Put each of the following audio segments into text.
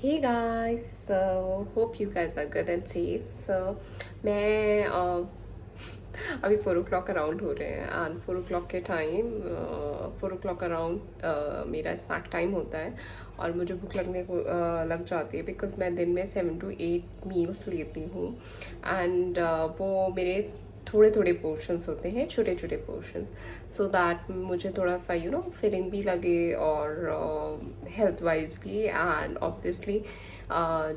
Hey guys, so hope you guys are good and safe. So मैं अभी 4 o'clock around हो रहे हैं एंड 4 o'clock के टाइम 4 o'clock अराउंड मेरा स्नैक टाइम होता है और मुझे भूख लगने को लग जाती है बिकॉज मैं दिन में 7 to 8 मील्स लेती हूँ एंड वो मेरे थोड़े थोड़े पोर्शंस होते हैं, छोटे छोटे पोर्शंस, सो दैट मुझे थोड़ा सा फिलिंग भी लगे और हेल्थ वाइज भी एंड ऑब्वियसली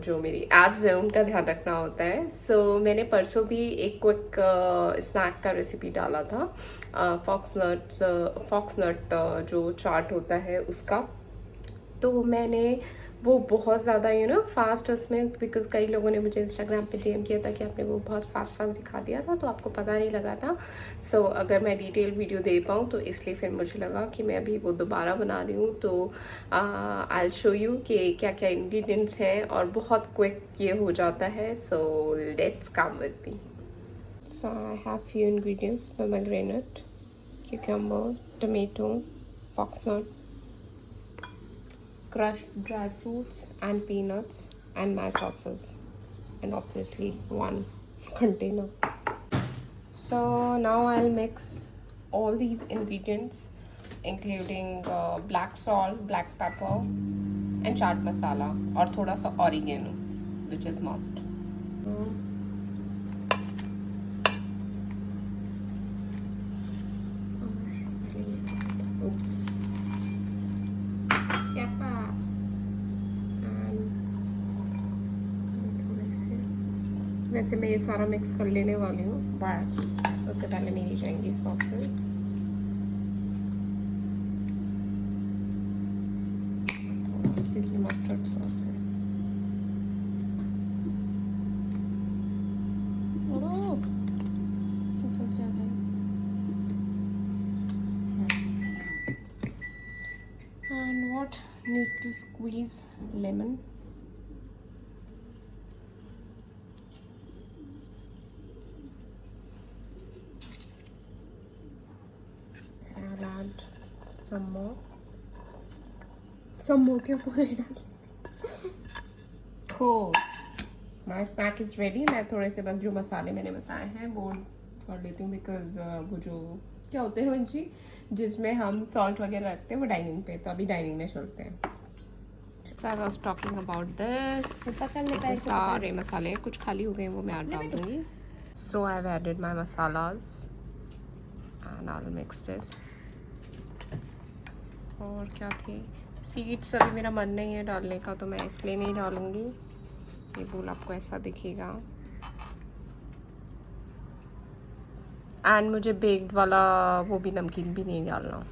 जो मेरी एब्स हैं उनका ध्यान रखना होता है. सो मैंने परसों भी एक क्विक स्नैक का रेसिपी डाला था, फॉक्स नट जो चाट होता है उसका. तो मैंने वो बहुत ज़्यादा फास्ट उसमें, बिकॉज कई लोगों ने मुझे इंस्टाग्राम पे डीएम किया था कि आपने वो बहुत फास्ट दिखा दिया था तो आपको पता नहीं लगा था. सो अगर मैं डिटेल वीडियो दे पाऊँ तो इसलिए फिर मुझे लगा कि मैं अभी वो दोबारा बना रही हूँ. तो आई विल शो यू कि क्या क्या इंग्रेडिएंट्स हैं और बहुत क्विक ये हो जाता है. So let's come with me. So I have few ingredients: pomegranate, cucumber, tomato, fox nuts, crushed dry fruits and peanuts, and my sauces, and obviously one container. So now I'll mix all these ingredients including black salt, black pepper and chaat masala और थोड़ा सा oregano which is must. Oops. वैसे मैं ये सारा mix कर लेने वाली हूँ बट उससे पहले मेरी जाएंगी सॉसेस. क्योंकि मस्टर्ड सॉस है. And what need to squeeze lemon. I'll add some more क्या पूरा ही डाल. तो माई स्नैक इज़ रेडी. मैं थोड़े से बस जो मसाले मैंने बताए हैं वो कर लेती हूँ बिकॉज वो जो क्या होते हैं वंशी जिसमें हम सॉल्ट वगैरह रखते हैं वो डाइनिंग पे, तो अभी डाइनिंग में चलते हैं. I was talking about this. सारे मसाले कुछ खाली हो गए वो मैं ऐड डाल दूँगी. So I have added my masalas and I will mix this. और क्या थी, सीड्स अभी मेरा मन नहीं है डालने का तो मैं इसलिए नहीं डालूँगी. ये बोल आपको ऐसा दिखेगा. एंड मुझे बेक्ड वाला वो भी नमकीन भी नहीं डालना.